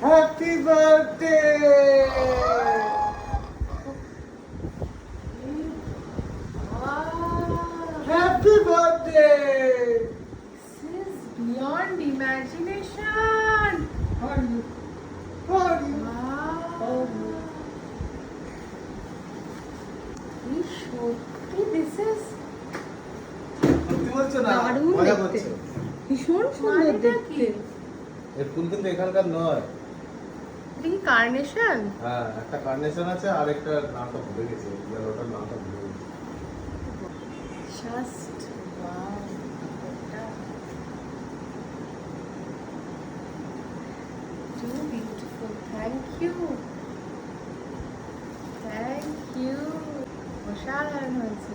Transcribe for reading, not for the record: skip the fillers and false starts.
Happy birthday. Happy birthday. This is beyond imagination. How are you? How are you? Wow. সত্যি this is সত্যি বলছো না? দারুণ মজা দেখতে। করছো? ভীষণ সুন্দর মানেটা কি? দেখতে। এর ফুল কিন্তু এখানকার নয়। এটা কি কার্নেশন? হ্যাঁ, একটা কার্নেশন আছে আর একটা নামটা ভুলে গেছি। ওটার নামটা ভুলে গেছি। Just wow. So beautiful. Thank you. Thank you. অসাধারণ হয়েছে।